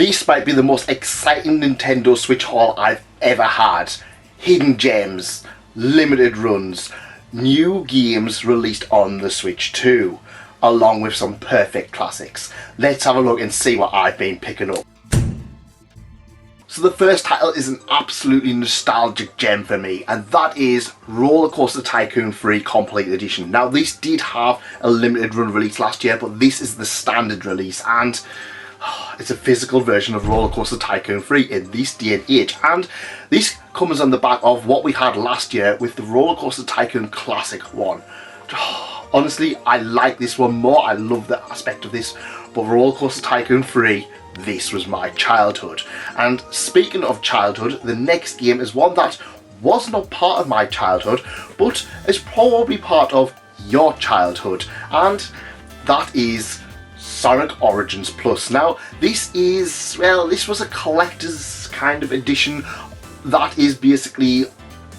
This might be the most exciting Nintendo Switch haul I've ever had. Hidden gems, limited runs, new games released on the Switch too, along with some perfect classics. Let's have a look and see what I've been picking up. So the first title is an absolutely nostalgic gem for me, and that is Rollercoaster Tycoon 3 Complete Edition. Now this did have a limited run release last year, but this is the standard release, and it's a physical version of Rollercoaster Tycoon 3 in this day and age. And this comes on the back of what we had last year with the Rollercoaster Tycoon Classic 1. Honestly, I like this one more. I love the aspect of this, but Rollercoaster Tycoon 3, this was my childhood. And speaking of childhood, the next game is one that was not part of my childhood, but is probably part of your childhood, and that is Sonic Origins Plus. Now this is, well, this was a collector's kind of edition that is basically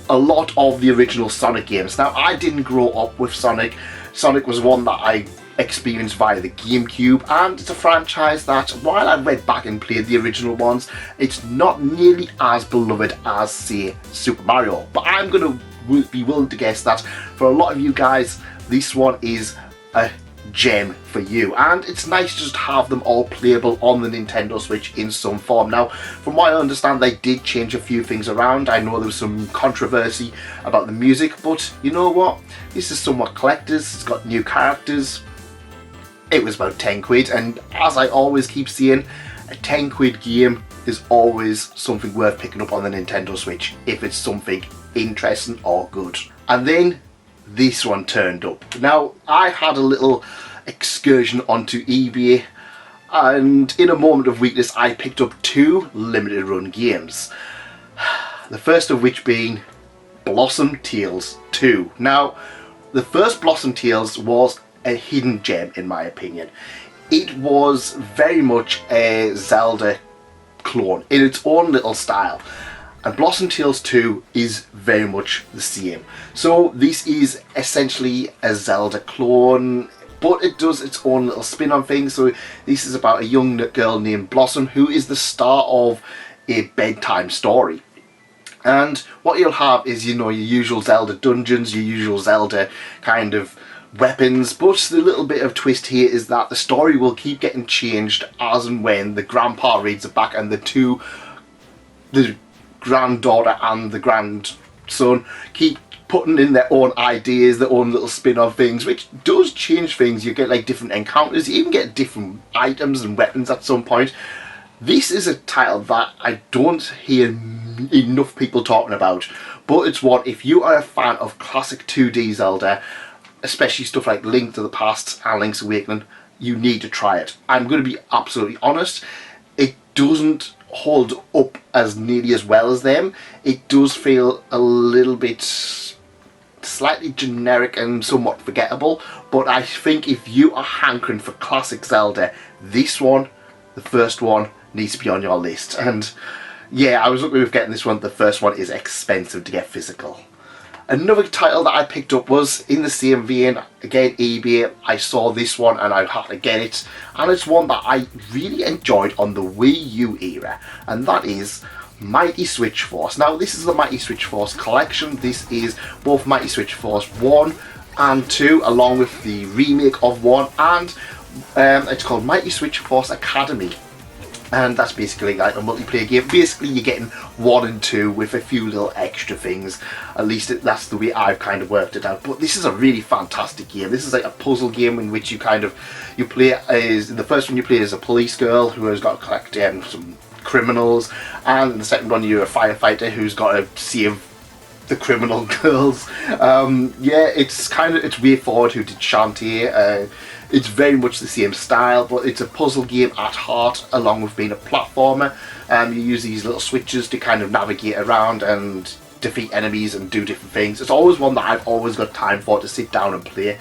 a lot of the original Sonic games. Now I didn't grow up with Sonic. Sonic was one that I experienced via the GameCube, and it's a franchise that, while I went back and played the original ones, it's not nearly as beloved as, say, Super Mario. But I'm going to be willing to guess that for a lot of you guys, this one is a gem for you, and it's nice to just have them all playable on the Nintendo Switch in some form. Now from what I understand, they did change a few things around. I know there was some controversy about the music, but you know what, this is somewhat collectors. It's got new characters. It was about 10 quid, and as I always keep saying, a 10 quid game is always something worth picking up on the Nintendo Switch if it's something interesting or good. And then this one turned up. Now I had a little excursion onto eBay, and in a moment of weakness I picked up two limited run games. The first of which being Blossom Tales 2. Now the first Blossom Tales was a hidden gem in my opinion. It was very much a Zelda clone in its own little style, and Blossom Tales 2 is very much the same. So this is essentially a Zelda clone, but it does its own little spin on things. So this is about a young girl named Blossom who is the star of a bedtime story. And what you'll have is, you know, your usual Zelda dungeons, your usual Zelda kind of weapons, but the little bit of twist here is that the story will keep getting changed as and when the grandpa reads it back, and the granddaughter and the grandson keep putting in their own ideas, their own little spin-off things, which does change things. You get like different encounters, you even get different items and weapons at some point. This is a title that I don't hear enough people talking about, but it's one, if you are a fan of classic 2D Zelda, especially stuff like Link to the Past and Link's Awakening, you need to try it. I'm going to be absolutely honest, it doesn't hold up as nearly as well as them. It does feel a little bit slightly generic and somewhat forgettable, but I think if you are hankering for classic Zelda, this one, the first one, needs to be on your list. And yeah, I was looking with getting this one. The first one is expensive to get physical. Another title that I picked up was in the same vein, again eBay. I saw this one and I had to get it, and it's one that I really enjoyed on the Wii U era, and that is Mighty Switch Force. Now this is the Mighty Switch Force collection. This is both Mighty Switch Force 1 and 2 along with the remake of 1, and it's called Mighty Switch Force Academy. And that's basically like a multiplayer game. Basically you're getting 1 and 2 with a few little extra things. At least that's the way I've kind of worked it out. But this is a really fantastic game. This is like a puzzle game in which you play as, the first one you play as a police girl who has got to collect some criminals, and in the second one you're a firefighter who's got to save the criminal girls. Yeah, it's Way Forward who did Shantae. It's very much the same style, but it's a puzzle game at heart, along with being a platformer. You use these little switches to kind of navigate around and defeat enemies and do different things. It's always one that I've always got time for to sit down and play.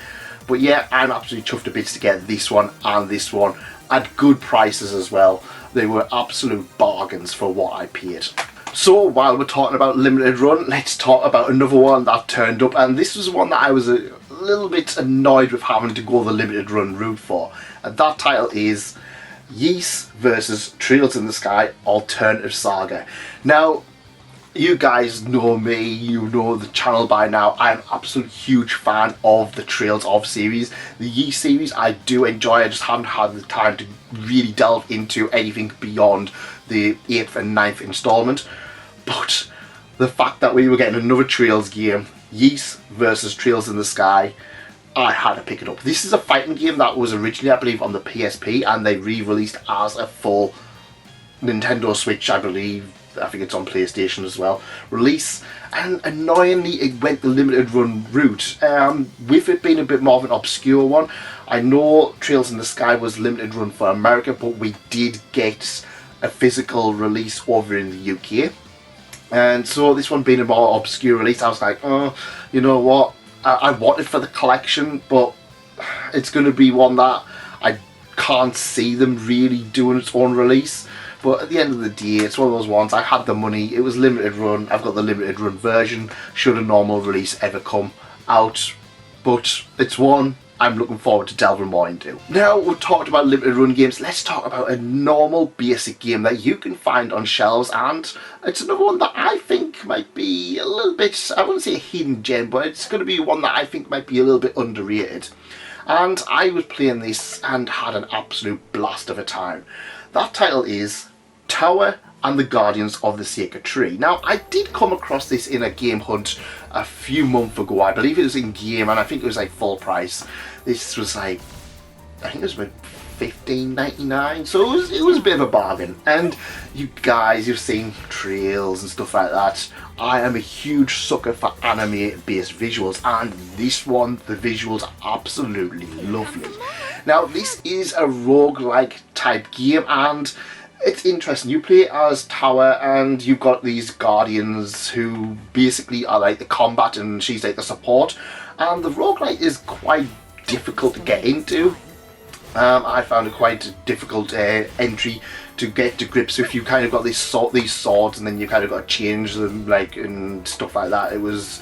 But yeah, I'm absolutely chuffed to bits to get this one and this one at good prices as well. They were absolute bargains for what I paid. So while we're talking about limited run, let's talk about another one that turned up, and this was one that I was a little bit annoyed with having to go the limited run route for, and that title is Ys versus Trails in the Sky Alternative Saga. Now, you guys know me, you know the channel by now. I'm an absolute huge fan of the Trails of series. The Ys series I do enjoy, I just haven't had the time to really delve into anything beyond the 8th and 9th installment. But the fact that we were getting another Trails game, Ys versus Trails in the Sky, I had to pick it up. This is a fighting game that was originally, I believe, on the PSP, and they re-released as a full Nintendo Switch, I believe. I think it's on PlayStation as well. Release, and annoyingly it went the limited run route. With it being a bit more of an obscure one, I know Trails in the Sky was limited run for America, but we did get a physical release over in the UK. And so this one being a more obscure release, I was like, oh, you know what? I want it for the collection, but it's going to be one that I can't see them really doing its own release. But at the end of the day, it's one of those ones, I had the money, it was limited run, I've got the limited run version, should a normal release ever come out. But it's one I'm looking forward to delving more into. Now we've talked about limited run games, let's talk about a normal basic game that you can find on shelves, and it's another one that I think might be a little bit, I wouldn't say a hidden gem, but it's going to be one that I think might be a little bit underrated. And I was playing this and had an absolute blast of a time. That title is Tower and the Guardians of the Sacred Tree. Now, I did come across this in a game hunt a few months ago. I believe it was in game, and I think it was like full price. This was like, I think it was about $15.99, so it was a bit of a bargain. And you guys, you've seen Trails and stuff like that. I am a huge sucker for anime-based visuals, and this one, the visuals are absolutely lovely. Now, this is a roguelike type game, and it's interesting. You play as Tower, and you've got these guardians who basically are like the combat, and she's like the support. And the roguelike is quite difficult to get into. I found it quite a difficult entry to get to grips with. You kind of got these swords, and then you kind of got to change them, like, and stuff like that. It was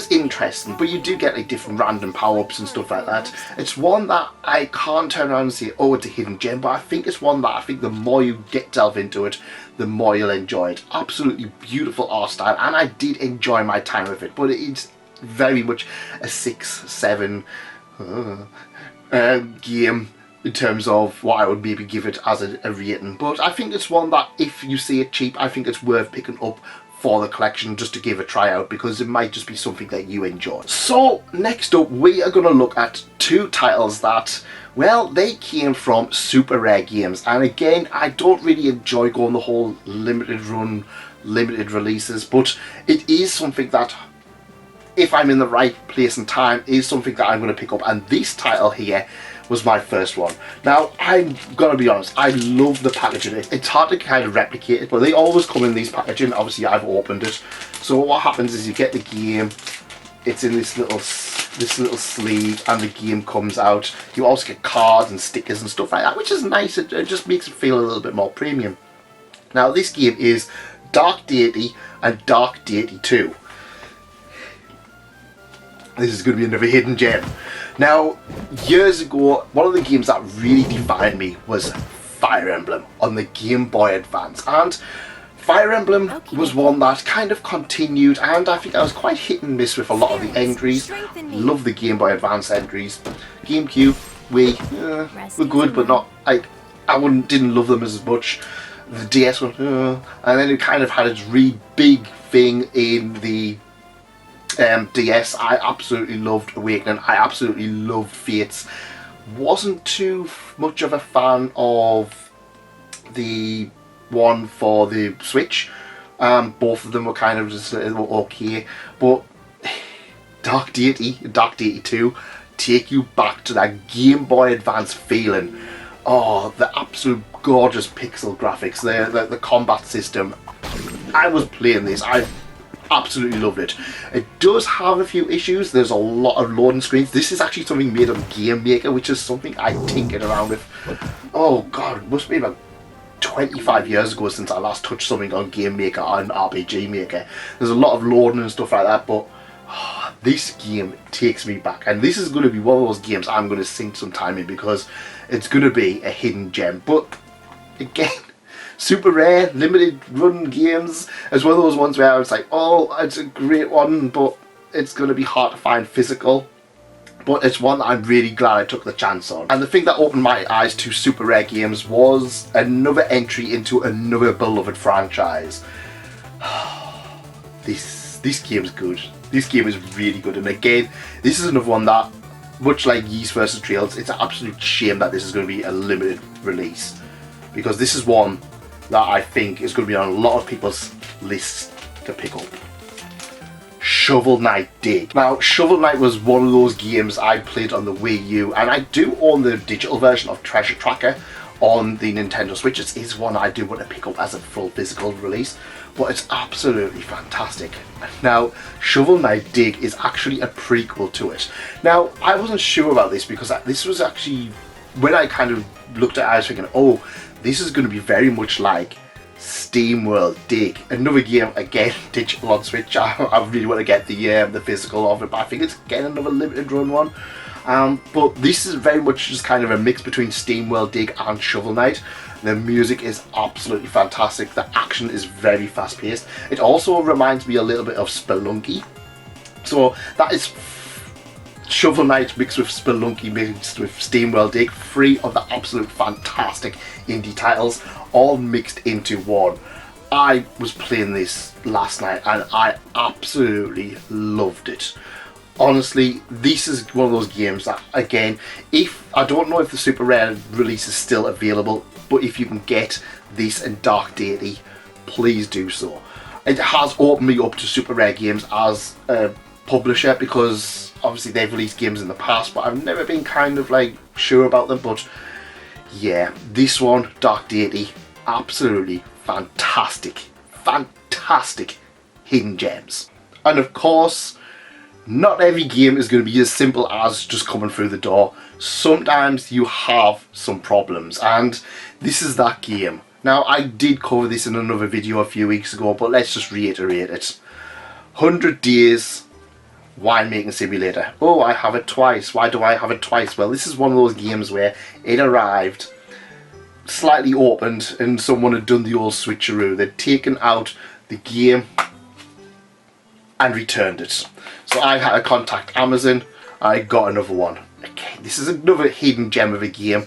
interesting, but you do get like different random power-ups and stuff like that. It's one that I can't turn around and say, oh, it's a hidden gem, but I think it's one that I think the more you delve into it, the more you'll enjoy it. Absolutely beautiful art style, and I did enjoy my time with it, but it's very much a 6-7 game in terms of what I would maybe give it as a rating. But I think it's one that if you see it cheap, I think it's worth picking up for the collection just to give a try out, because it might just be something that you enjoy. So next up, we are going to look at two titles that, well, they came from super rare games. And again, I don't really enjoy going the whole limited run, limited releases, but it is something that, if I'm in the right place and time, is something that I'm going to pick up. And this title here was my first one. Now, I'm gonna be honest, I love the packaging. It's hard to kind of replicate it, but they always come in these packaging. Obviously, I've opened it. So what happens is you get the game, it's in this little sleeve, and the game comes out. You also get cards and stickers and stuff like that, which is nice. It just makes it feel a little bit more premium. Now, this game is Dark Deity and Dark Deity 2. This is going to be another hidden gem. Now, years ago, one of the games that really defined me was Fire Emblem on the Game Boy Advance. And Fire Emblem was one that kind of continued, and I think I was quite hit and miss with a lot of the entries. Love the Game Boy Advance entries. GameCube, Wii, were good, but not, I didn't love them as much. The DS one, and then it kind of had its really big thing in the DS. I absolutely loved Awakening. I absolutely loved Fates. Wasn't too much of a fan of the one for the Switch. Both of them were kind of just okay, but Dark Deity and Dark Deity 2 take you back to that Game Boy Advance feeling. Oh, the absolute gorgeous pixel graphics, the combat system. I was playing this, I absolutely loved it. It does have a few issues. There's a lot of loading screens. This is actually something made on Game Maker, which is something I tinkered around with. Oh god, it must be about 25 years ago since I last touched something on Game Maker or an RPG Maker. There's a lot of loading and stuff like that, but this game takes me back, and this is going to be one of those games I'm going to sink some time in, because it's going to be a hidden gem. But again, super rare, limited run games is one of those ones where I was like, oh, it's a great one, but it's going to be hard to find physical. But it's one that I'm really glad I took the chance on. And the thing that opened my eyes to super rare games was another entry into another beloved franchise. This game is good. This game is really good. And again, this is another one that, much like Yeast vs Trails, it's an absolute shame that this is going to be a limited release. Because this is one that I think is going to be on a lot of people's lists to pick up. Shovel Knight Dig. Now, Shovel Knight was one of those games I played on the Wii U, and I do own the digital version of Treasure Tracker on the Nintendo Switch. It is one I do want to pick up as a full physical release, but it's absolutely fantastic. Now, Shovel Knight Dig is actually a prequel to it. Now, I wasn't sure about this because this was actually, when I kind of looked at it, I was thinking, oh, this is going to be very much like SteamWorld Dig, another game, again digital on Switch. I really want to get the physical of it, but I think it's again another limited run one. But this is very much just kind of a mix between SteamWorld Dig and Shovel Knight. The music is absolutely fantastic. The action is very fast paced. It also reminds me a little bit of Spelunky. So that is Shovel Knight mixed with Spelunky mixed with SteamWorld Dig, three of the absolute fantastic indie titles all mixed into one. I was playing this last night and I absolutely loved it. Honestly, this is one of those games that, again, if I don't know if the super rare release is still available, but if you can get this and Dark Deity, please do so. It has opened me up to super rare games as a publisher, because obviously they've released games in the past, but I've never been kind of like sure about them. But yeah, this one, Dark Deity, absolutely fantastic hidden gems. And of course, not every game is going to be as simple as just coming through the door. Sometimes you have some problems, and this is that game. Now, I did cover this in another video a few weeks ago, but let's just reiterate it. 100 Days Winemaking Simulator. Oh, I have it twice. Why do I have it twice? Well, this is one of those games where it arrived, slightly opened, and someone had done the old switcheroo. They'd taken out the game and returned it. So I had to contact Amazon. I got another one. Okay, this is another hidden gem of a game.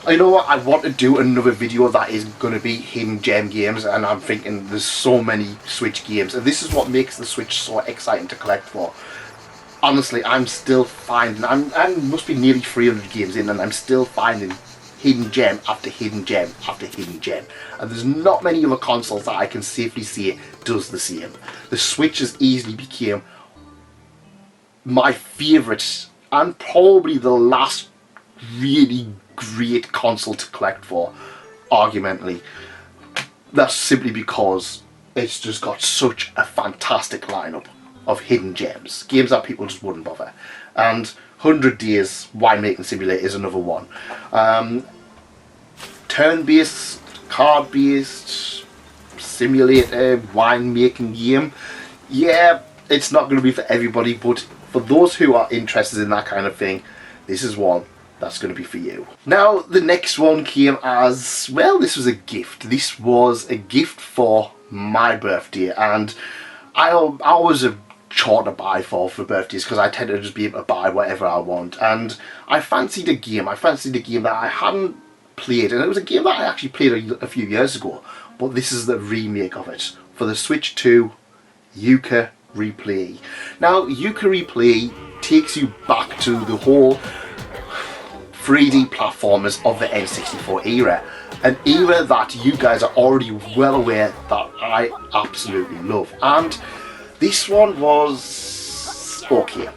You know what, I want to do another video that is going to be hidden gem games, and I'm thinking there's so many Switch games, and this is what makes the Switch so exciting to collect for. Honestly, I'm still finding, I must be nearly 300 games in, and I'm still finding hidden gem after hidden gem after hidden gem. And there's not many other consoles that I can safely say does the same. The Switch has easily become my favourite, and probably the last really great console to collect for, argumentally. That's simply because it's just got such a fantastic lineup of hidden gems, games that people just wouldn't bother. And 100 Days Winemaking Simulator is another one. Turn-based, card-based simulator winemaking game. Yeah, it's not going to be for everybody, but for those who are interested in that kind of thing, this is one that's going to be for you. Now, the next one came as, well, this was a gift. This was a gift for my birthday, and I always a chore to buy for birthdays, because I tend to just be able to buy whatever I want. And I fancied a game. I fancied a game that I hadn't played, and it was a game that I actually played a few years ago, but this is the remake of it for the Switch 2, Yooka-Replaylee. Now, Yooka-Replaylee takes you back to the whole 3D platformers of the N64 era, an era that you guys are already well aware that I absolutely love. And this one was okay.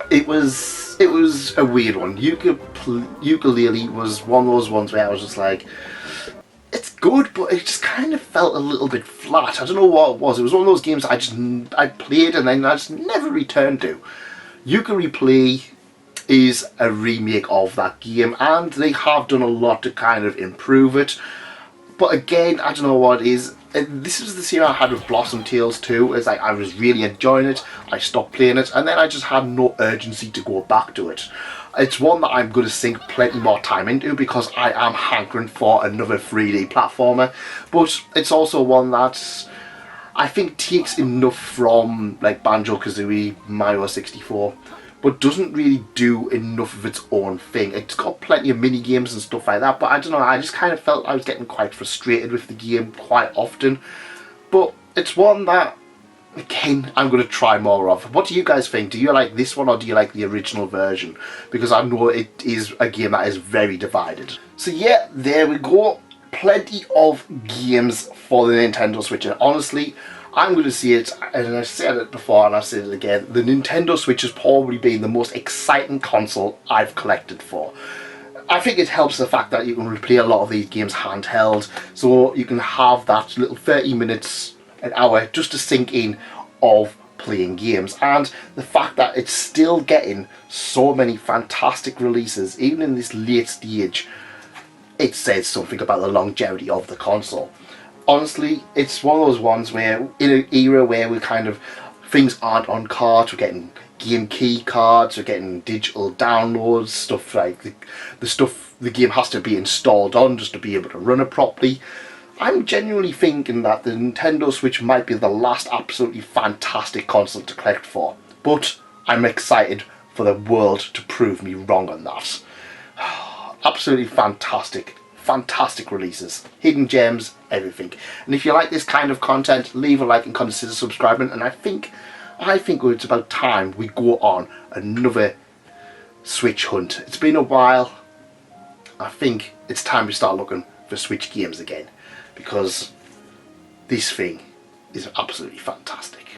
It was a weird one. Yooka-Laylee was one of those ones where I was just like, it's good, but it just kind of felt a little bit flat. I don't know what it was. It was one of those games I played and then I just never returned to. Yooka-Replaylee is a remake of that game, and they have done a lot to kind of improve it. But again, I don't know what it is. This was the same I had with Blossom Tales 2. It's like I was really enjoying it, I stopped playing it, and then I just had no urgency to go back to it. It's one that I'm going to sink plenty more time into because I am hankering for another 3D platformer. But it's also one that I think takes enough from like Banjo-Kazooie, Mario 64, but doesn't really do enough of its own thing. It's got plenty of mini games and stuff like that, but I don't know, I just kind of felt I was getting quite frustrated with the game quite often. But it's one that, again, I'm going to try more of. What do you guys think? Do you like this one or do you like the original version? Because I know it is a game that is very divided. So yeah, there we go. Plenty of games for the Nintendo Switch, and honestly, I'm going to see it, and I've said it before and I've said it again, the Nintendo Switch has probably been the most exciting console I've collected for. I think it helps the fact that you can play a lot of these games handheld, so you can have that little 30 minutes, an hour, just to sink in of playing games. And the fact that it's still getting so many fantastic releases, even in this late stage, it says something about the longevity of the console. Honestly, it's one of those ones where, in an era where we kind of, things aren't on cards, we're getting game key cards, we're getting digital downloads, stuff like the stuff the game has to be installed on just to be able to run it properly. I'm genuinely thinking that the Nintendo Switch might be the last absolutely fantastic console to collect for. But I'm excited for the world to prove me wrong on that. Absolutely fantastic releases, hidden gems, everything. And if you like this kind of content, leave a like and consider subscribing. And I think it's about time we go on another Switch hunt. It's been a while. I think it's time we start looking for Switch games again, because this thing is absolutely fantastic.